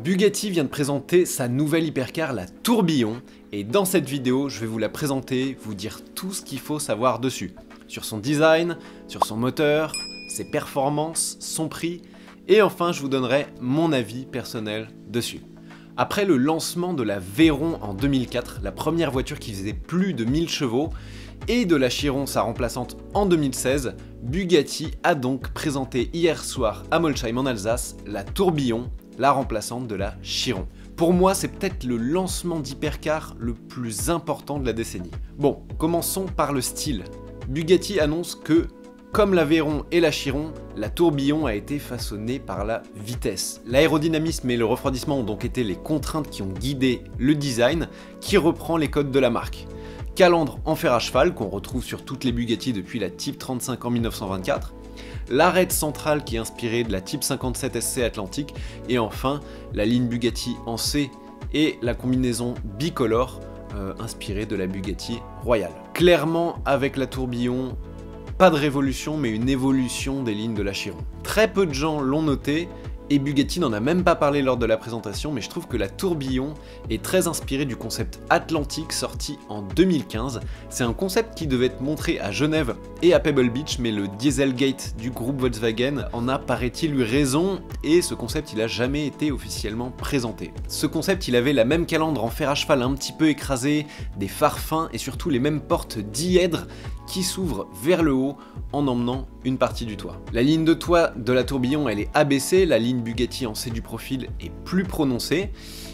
Bugatti vient de présenter sa nouvelle hypercar, la Tourbillon, et dans cette vidéo, je vais vous la présenter, vous dire tout ce qu'il faut savoir dessus. Sur son design, sur son moteur, ses performances, son prix, et enfin je vous donnerai mon avis personnel dessus. Après le lancement de la Veyron en 2004, la première voiture qui faisait plus de 1000 chevaux, et de la Chiron, sa remplaçante, en 2016, Bugatti a donc présenté hier soir à Molsheim en Alsace la Tourbillon, la remplaçante de la Chiron. Pour moi, c'est peut-être le lancement d'hypercar le plus important de la décennie. Bon, commençons par le style. Bugatti annonce que, comme la Veyron et la Chiron, la Tourbillon a été façonnée par la vitesse. L'aérodynamisme et le refroidissement ont donc été les contraintes qui ont guidé le design, qui reprend les codes de la marque. Calandre en fer à cheval, qu'on retrouve sur toutes les Bugatti depuis la Type 35 en 1924, l'arête centrale qui est inspirée de la Type 57 SC Atlantique, et enfin la ligne Bugatti en C et la combinaison bicolore inspirée de la Bugatti Royale. Clairement, avec la Tourbillon, pas de révolution mais une évolution des lignes de la Chiron. Très peu de gens l'ont noté, et Bugatti n'en a même pas parlé lors de la présentation, mais je trouve que la Tourbillon est très inspirée du concept Atlantique sorti en 2015. C'est un concept qui devait être montré à Genève et à Pebble Beach, mais le Dieselgate du groupe Volkswagen en a, paraît-il, eu raison, et ce concept il a jamais été officiellement présenté. Ce concept il avait la même calandre en fer à cheval un petit peu écrasé, des phares fins et surtout les mêmes portes dièdres qui s'ouvrent vers le haut en emmenant une partie du toit. La ligne de toit de la Tourbillon elle est abaissée, la ligne Bugatti en C du profil est plus prononcée,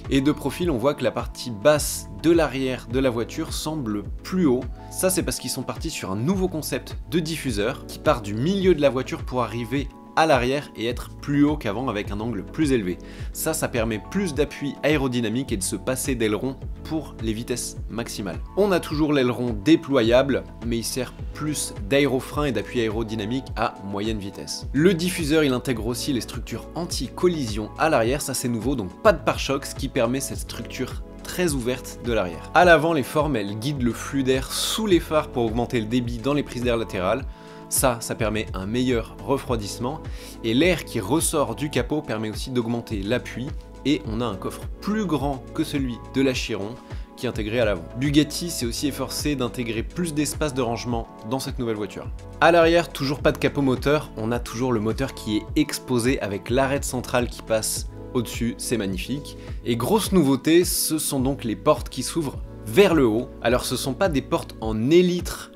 et de profil on voit que la partie basse de l'arrière de la voiture semble plus haut. Ça c'est parce qu'ils sont partis sur un nouveau concept de diffuseur qui part du milieu de la voiture pour arriver à l'arrière et être plus haut qu'avant avec un angle plus élevé. Ça permet plus d'appui aérodynamique et de se passer d'aileron pour les vitesses maximales. On a toujours l'aileron déployable, mais il sert plus d'aérofrein et d'appui aérodynamique à moyenne vitesse. Le diffuseur il intègre aussi les structures anti-collision à l'arrière, ça c'est nouveau, donc pas de pare-choc, ce qui permet cette structure très ouverte de l'arrière. À l'avant, les formes elles guident le flux d'air sous les phares pour augmenter le débit dans les prises d'air latérales. Ça permet un meilleur refroidissement, et l'air qui ressort du capot permet aussi d'augmenter l'appui, et on a un coffre plus grand que celui de la Chiron qui est intégré à l'avant. Bugatti s'est aussi efforcé d'intégrer plus d'espace de rangement dans cette nouvelle voiture. À l'arrière, toujours pas de capot moteur, on a toujours le moteur qui est exposé avec l'arête centrale qui passe au-dessus, c'est magnifique. Et grosse nouveauté, ce sont donc les portes qui s'ouvrent vers le haut. Alors ce sont pas des portes en élytre,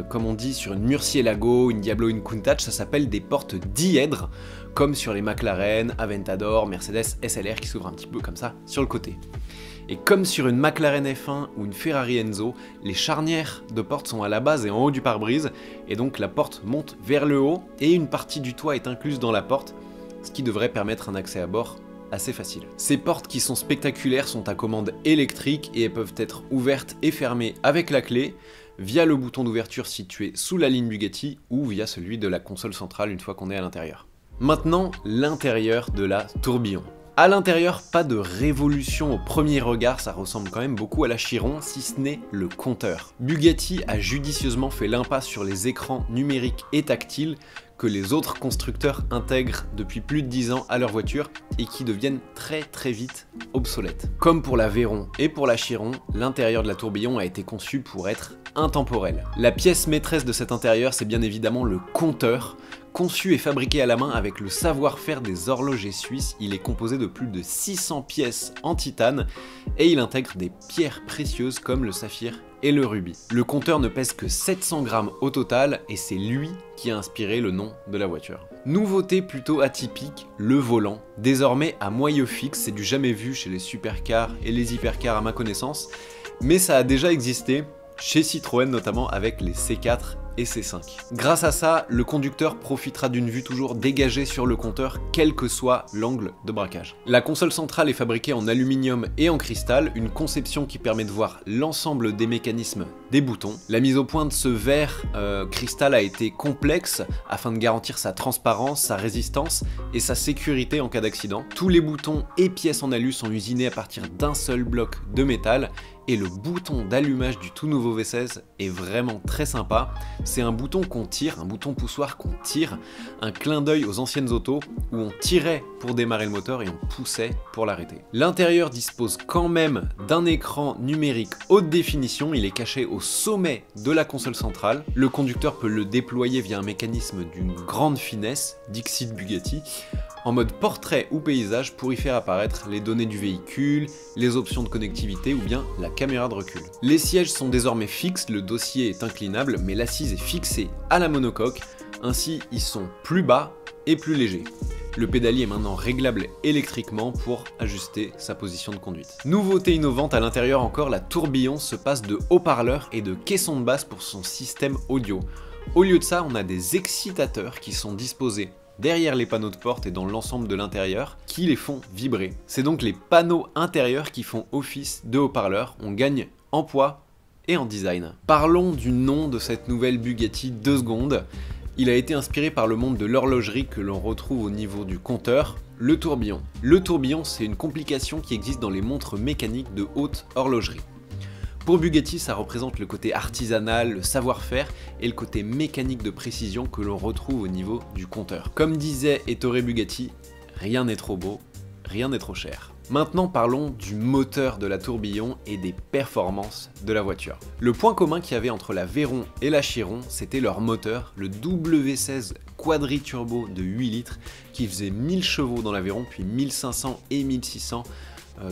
comme on dit sur une Murcielago, une Diablo, une Countach, ça s'appelle des portes dièdres, comme sur les McLaren, Aventador, Mercedes, SLR qui s'ouvrent un petit peu comme ça sur le côté. Et comme sur une McLaren F1 ou une Ferrari Enzo, les charnières de portes sont à la base et en haut du pare-brise, et donc la porte monte vers le haut et une partie du toit est incluse dans la porte, ce qui devrait permettre un accès à bord assez facile. Ces portes qui sont spectaculaires sont à commande électrique et elles peuvent être ouvertes et fermées avec la clé, via le bouton d'ouverture situé sous la ligne Bugatti ou via celui de la console centrale une fois qu'on est à l'intérieur. Maintenant, l'intérieur de la Tourbillon. À l'intérieur, pas de révolution au premier regard, ça ressemble quand même beaucoup à la Chiron, si ce n'est le compteur. Bugatti a judicieusement fait l'impasse sur les écrans numériques et tactiles que les autres constructeurs intègrent depuis plus de 10 ans à leur voiture et qui deviennent très vite obsolètes. Comme pour la Veyron et pour la Chiron, l'intérieur de la Tourbillon a été conçu pour être intemporel. La pièce maîtresse de cet intérieur, c'est bien évidemment le compteur. Conçu et fabriqué à la main avec le savoir-faire des horlogers suisses, il est composé de plus de 600 pièces en titane et il intègre des pierres précieuses comme le saphir et le rubis. Le compteur ne pèse que 700 grammes au total et c'est lui qui a inspiré le nom de la voiture. Nouveauté plutôt atypique, le volant. Désormais à moyeu fixe, c'est du jamais vu chez les supercars et les hypercars à ma connaissance, mais ça a déjà existé chez Citroën notamment avec les C4 et C5. Grâce à ça, le conducteur profitera d'une vue toujours dégagée sur le compteur, quel que soit l'angle de braquage. La console centrale est fabriquée en aluminium et en cristal, une conception qui permet de voir l'ensemble des mécanismes des boutons. La mise au point de ce verre cristal a été complexe afin de garantir sa transparence, sa résistance et sa sécurité en cas d'accident. Tous les boutons et pièces en alu sont usinés à partir d'un seul bloc de métal Et le bouton d'allumage du tout nouveau V16 est vraiment très sympa. C'est un bouton qu'on tire, un bouton poussoir qu'on tire, un clin d'œil aux anciennes autos où on tirait pour démarrer le moteur et on poussait pour l'arrêter. L'intérieur dispose quand même d'un écran numérique haute définition, il est caché au sommet de la console centrale. Le conducteur peut le déployer via un mécanisme d'une grande finesse, Dixit Bugatti, en mode portrait ou paysage pour y faire apparaître les données du véhicule, les options de connectivité ou bien la caméra de recul. Les sièges sont désormais fixes, le dossier est inclinable, mais l'assise est fixée à la monocoque, ainsi ils sont plus bas et plus légers. Le pédalier est maintenant réglable électriquement pour ajuster sa position de conduite. Nouveauté innovante à l'intérieur encore, la tourbillon se passe de haut-parleurs et de caissons de basse pour son système audio. Au lieu de ça, on a des excitateurs qui sont disposés derrière les panneaux de porte et dans l'ensemble de l'intérieur, qui les font vibrer. C'est donc les panneaux intérieurs qui font office de haut-parleurs, on gagne en poids et en design. Parlons du nom de cette nouvelle Bugatti 2 secondes. Il a été inspiré par le monde de l'horlogerie que l'on retrouve au niveau du compteur, le tourbillon. Le tourbillon, c'est une complication qui existe dans les montres mécaniques de haute horlogerie. Pour Bugatti, ça représente le côté artisanal, le savoir-faire et le côté mécanique de précision que l'on retrouve au niveau du compteur. Comme disait Ettore Bugatti, rien n'est trop beau, rien n'est trop cher. Maintenant parlons du moteur de la tourbillon et des performances de la voiture. Le point commun qu'il y avait entre la Veyron et la Chiron, c'était leur moteur, le W16 quadri-turbo de 8 litres qui faisait 1000 chevaux dans la Veyron, puis 1500 et 1600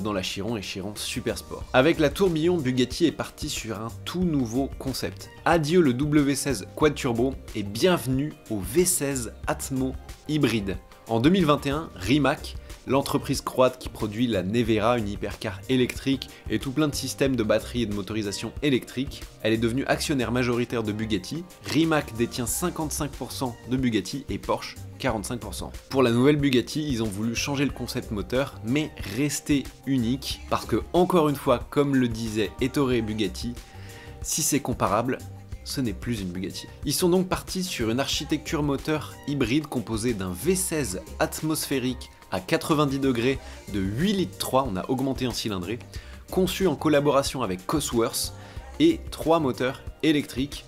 dans la Chiron et Chiron Super Sport. Avec la tourbillon, Bugatti est parti sur un tout nouveau concept. Adieu le W16 Quad Turbo et bienvenue au V16 Atmo hybride. En 2021, Rimac, l'entreprise croate qui produit la Nevera, une hypercar électrique et tout plein de systèmes de batterie et de motorisation électrique, elle est devenue actionnaire majoritaire de Bugatti. Rimac détient 55% de Bugatti et Porsche 45%. Pour la nouvelle Bugatti, ils ont voulu changer le concept moteur, mais rester unique, parce que, encore une fois, comme le disait Ettore Bugatti, si c'est comparable, ce n'est plus une Bugatti. Ils sont donc partis sur une architecture moteur hybride composée d'un V16 atmosphérique à 90 degrés de 8 litres 3, on a augmenté en cylindrée, conçu en collaboration avec Cosworth, et 3 moteurs électriques,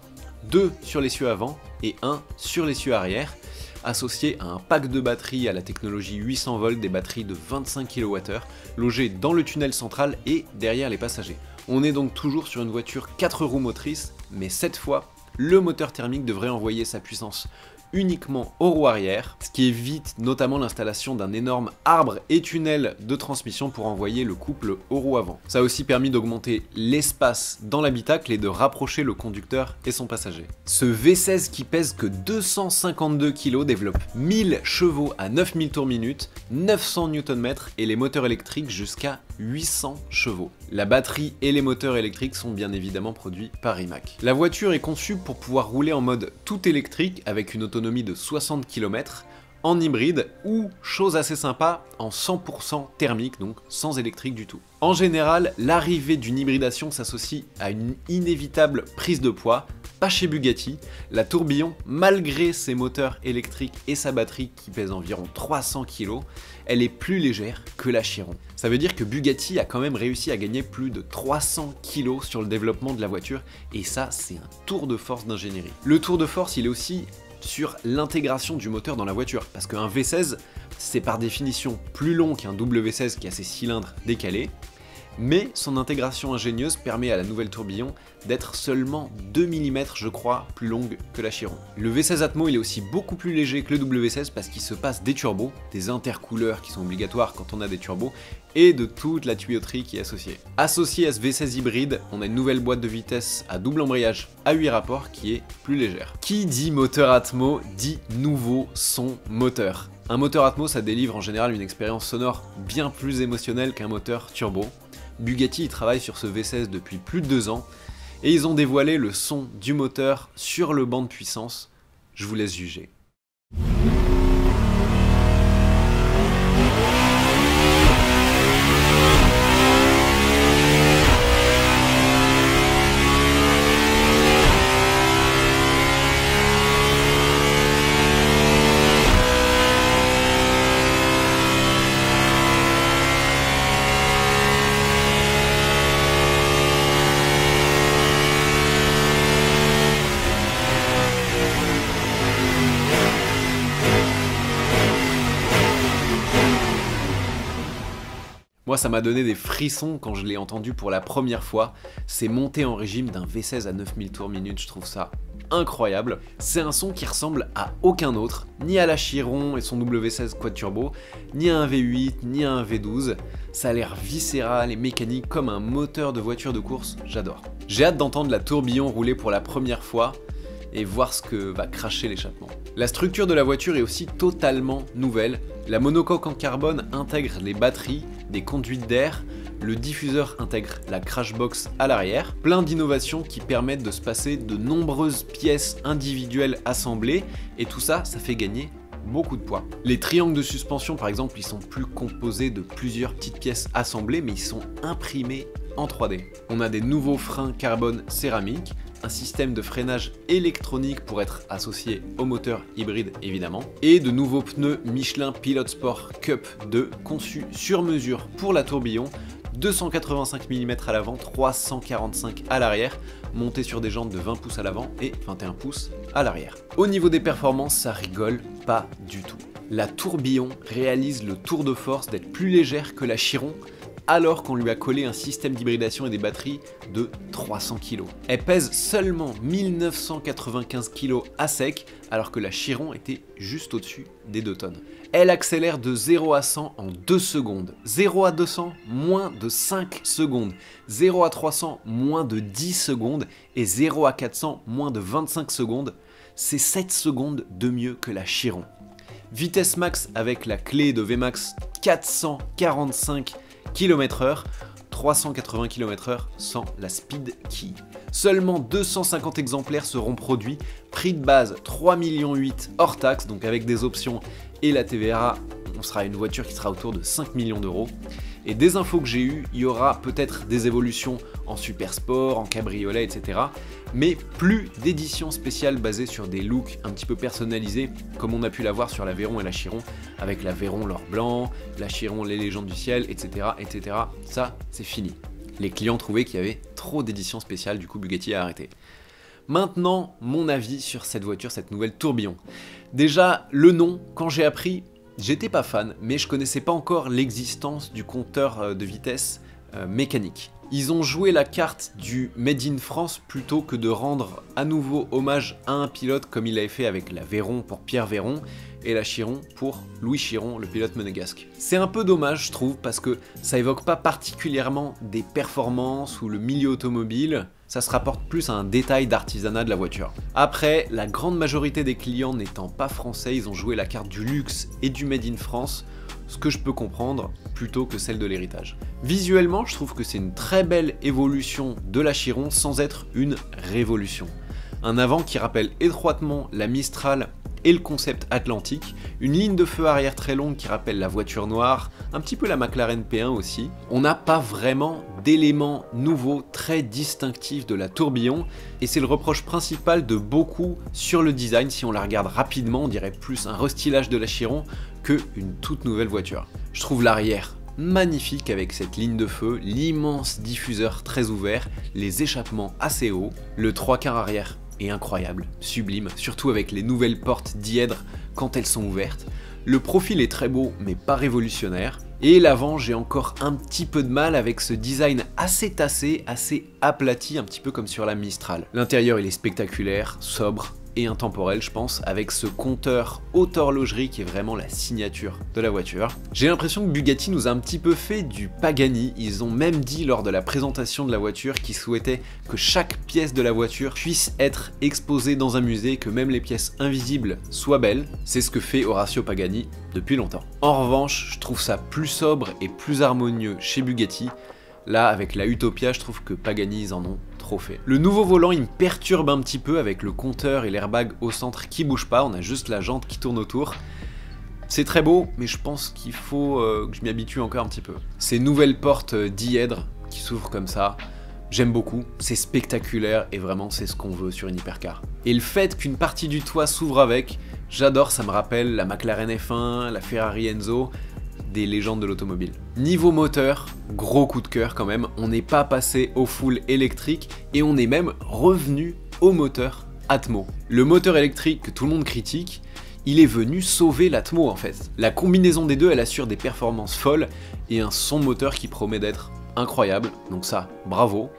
2 sur l'essieu avant et 1 sur l'essieu arrière, associé à un pack de batterie à la technologie 800 volts, des batteries de 25 kWh, logées dans le tunnel central et derrière les passagers. On est donc toujours sur une voiture 4 roues motrices, mais cette fois, le moteur thermique devrait envoyer sa puissance uniquement aux roues arrière, ce qui évite notamment l'installation d'un énorme arbre et tunnel de transmission pour envoyer le couple aux roues avant. Ça a aussi permis d'augmenter l'espace dans l'habitacle et de rapprocher le conducteur et son passager. Ce V16 qui pèse que 252 kg développe 1000 chevaux à 9000 tours minute, 900 Nm et les moteurs électriques jusqu'à 800 chevaux. La batterie et les moteurs électriques sont bien évidemment produits par Rimac. La voiture est conçue pour pouvoir rouler en mode tout électrique avec une autonomie de 60 km, en hybride ou, chose assez sympa, en 100% thermique, donc sans électrique du tout. En général, l'arrivée d'une hybridation s'associe à une inévitable prise de poids. Pas chez Bugatti, la tourbillon, malgré ses moteurs électriques et sa batterie qui pèse environ 300 kg, elle est plus légère que la Chiron. Ça veut dire que Bugatti a quand même réussi à gagner plus de 300 kg sur le développement de la voiture, et ça, c'est un tour de force d'ingénierie. Le tour de force, il est aussi sur l'intégration du moteur dans la voiture, parce qu'un V16, c'est par définition plus long qu'un W16 qui a ses cylindres décalés, mais son intégration ingénieuse permet à la nouvelle tourbillon d'être seulement 2 mm je crois plus longue que la Chiron. Le V16 Atmo il est aussi beaucoup plus léger que le W16 parce qu'il se passe des turbos, des intercooleurs qui sont obligatoires quand on a des turbos, et de toute la tuyauterie qui est associée. Associé à ce V16 hybride, on a une nouvelle boîte de vitesse à double embrayage à 8 rapports qui est plus légère. Qui dit moteur Atmo dit nouveau son moteur. Un moteur Atmo ça délivre en général une expérience sonore bien plus émotionnelle qu'un moteur turbo. Bugatti travaille sur ce V16 depuis plus de 2 ans et ils ont dévoilé le son du moteur sur le banc de puissance. Je vous laisse juger. Moi, ça m'a donné des frissons quand je l'ai entendu pour la première fois. C'est monté en régime d'un V16 à 9000 tours minute, je trouve ça incroyable. C'est un son qui ressemble à aucun autre, ni à la Chiron et son W16 quad turbo, ni à un V8, ni à un V12. Ça a l'air viscéral et mécanique comme un moteur de voiture de course, j'adore. J'ai hâte d'entendre la tourbillon rouler pour la première fois et voir ce que va cracher l'échappement. La structure de la voiture est aussi totalement nouvelle. La monocoque en carbone intègre les batteries, des conduites d'air, le diffuseur intègre la crashbox à l'arrière, plein d'innovations qui permettent de se passer de nombreuses pièces individuelles assemblées, et tout ça, ça fait gagner beaucoup de poids. Les triangles de suspension par exemple, ils sont plus composés de plusieurs petites pièces assemblées, mais ils sont imprimés en 3D. On a des nouveaux freins carbone céramique, un système de freinage électronique pour être associé au moteur hybride évidemment, et de nouveaux pneus Michelin Pilot Sport Cup 2 conçus sur mesure pour la tourbillon, 285 mm à l'avant, 345 à l'arrière, montés sur des jantes de 20 pouces à l'avant et 21 pouces à l'arrière. Au niveau des performances, ça rigole pas du tout. La tourbillon réalise le tour de force d'être plus légère que la Chiron, alors qu'on lui a collé un système d'hybridation et des batteries de 300 kg. Elle pèse seulement 1995 kg à sec, alors que la Chiron était juste au-dessus des 2 tonnes. Elle accélère de 0 à 100 en 2 secondes, 0 à 200 moins de 5 secondes, 0 à 300 moins de 10 secondes et 0 à 400 moins de 25 secondes. C'est 7 secondes de mieux que la Chiron. Vitesse max avec la clé de VMAX 445 km/h, 380 km/h sans la speed key. Seulement 250 exemplaires seront produits, prix de base 3,8 millions hors taxe, donc avec des options et la TVA, on sera une voiture qui sera autour de 5 millions d'euros. Et des infos que j'ai eues, il y aura peut-être des évolutions en super sport, en cabriolet, etc. Mais plus d'éditions spéciales basées sur des looks un petit peu personnalisés, comme on a pu l'avoir sur la Veyron et la Chiron, avec la Veyron l'or blanc, la Chiron les légendes du ciel, etc. etc. Ça, c'est fini. Les clients trouvaient qu'il y avait trop d'éditions spéciales, du coup Bugatti a arrêté. Maintenant, mon avis sur cette voiture, cette nouvelle tourbillon. Déjà, le nom, quand j'ai appris, j'étais pas fan, mais je connaissais pas encore l'existence du compteur de vitesse mécanique. Ils ont joué la carte du Made in France plutôt que de rendre à nouveau hommage à un pilote comme il avait fait avec la Veyron pour Pierre Veyron et la Chiron pour Louis Chiron, le pilote monégasque. C'est un peu dommage je trouve parce que ça évoque pas particulièrement des performances ou le milieu automobile, ça se rapporte plus à un détail d'artisanat de la voiture. Après, la grande majorité des clients n'étant pas français, ils ont joué la carte du luxe et du Made in France, ce que je peux comprendre, plutôt que celle de l'héritage. Visuellement, je trouve que c'est une très belle évolution de la Chiron sans être une révolution. Un avant qui rappelle étroitement la Mistral et le concept atlantique, une ligne de feu arrière très longue qui rappelle la voiture noire, un petit peu la McLaren P1 aussi. On n'a pas vraiment d'éléments nouveaux très distinctifs de la tourbillon et c'est le reproche principal de beaucoup sur le design. Si on la regarde rapidement, on dirait plus un restylage de la Chiron qu'une toute nouvelle voiture. Je trouve l'arrière magnifique avec cette ligne de feu, l'immense diffuseur très ouvert, les échappements assez hauts, le 3/4 arrière est incroyable, sublime, surtout avec les nouvelles portes dièdre quand elles sont ouvertes. Le profil est très beau mais pas révolutionnaire. Et l'avant, j'ai encore un petit peu de mal avec ce design assez tassé, assez aplati, un petit peu comme sur la Mistral. L'intérieur il est spectaculaire, sobre et intemporel je pense, avec ce compteur haute horlogerie qui est vraiment la signature de la voiture. J'ai l'impression que Bugatti nous a un petit peu fait du Pagani, ils ont même dit lors de la présentation de la voiture qu'ils souhaitaient que chaque pièce de la voiture puisse être exposée dans un musée, que même les pièces invisibles soient belles. C'est ce que fait Horacio Pagani depuis longtemps. En revanche, je trouve ça plus sobre et plus harmonieux chez Bugatti. Là, avec la Utopia, je trouve que Pagani, ils en ont trop fait. Le nouveau volant, il me perturbe un petit peu avec le compteur et l'airbag au centre qui bouge pas, on a juste la jante qui tourne autour. C'est très beau, mais je pense qu'il faut que je m'y habitue encore un petit peu. Ces nouvelles portes dièdre qui s'ouvrent comme ça, j'aime beaucoup, c'est spectaculaire et vraiment c'est ce qu'on veut sur une hypercar. Et le fait qu'une partie du toit s'ouvre avec, j'adore, ça me rappelle la McLaren F1, la Ferrari Enzo, des légendes de l'automobile. Niveau moteur, gros coup de cœur quand même, on n'est pas passé au full électrique et on est même revenu au moteur Atmo. Le moteur électrique que tout le monde critique, il est venu sauver l'Atmo en fait. La combinaison des deux, elle assure des performances folles et un son moteur qui promet d'être incroyable, donc ça, bravo.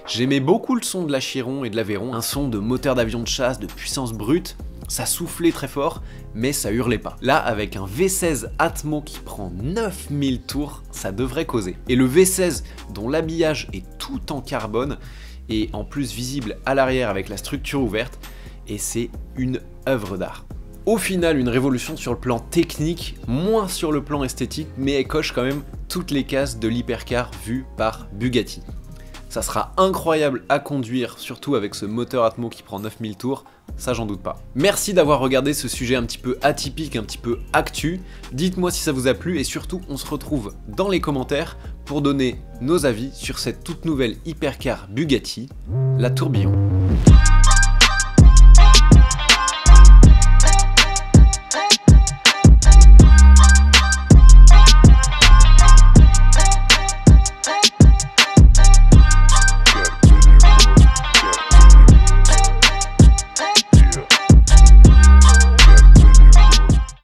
J'aimais beaucoup le son de la Chiron et de l'Aveyron, un son de moteur d'avion de chasse, de puissance brute, ça soufflait très fort, mais ça hurlait pas. Là, avec un V16 Atmo qui prend 9000 tours, ça devrait causer. Et le V16, dont l'habillage est tout en carbone, et en plus visible à l'arrière avec la structure ouverte, et c'est une œuvre d'art. Au final, une révolution sur le plan technique, moins sur le plan esthétique, mais elle coche quand même toutes les cases de l'hypercar vu par Bugatti. Ça sera incroyable à conduire, surtout avec ce moteur Atmo qui prend 9000 tours, ça j'en doute pas. Merci d'avoir regardé ce sujet un petit peu atypique, un petit peu actu. Dites-moi si ça vous a plu et surtout on se retrouve dans les commentaires pour donner nos avis sur cette toute nouvelle hypercar Bugatti, la Tourbillon.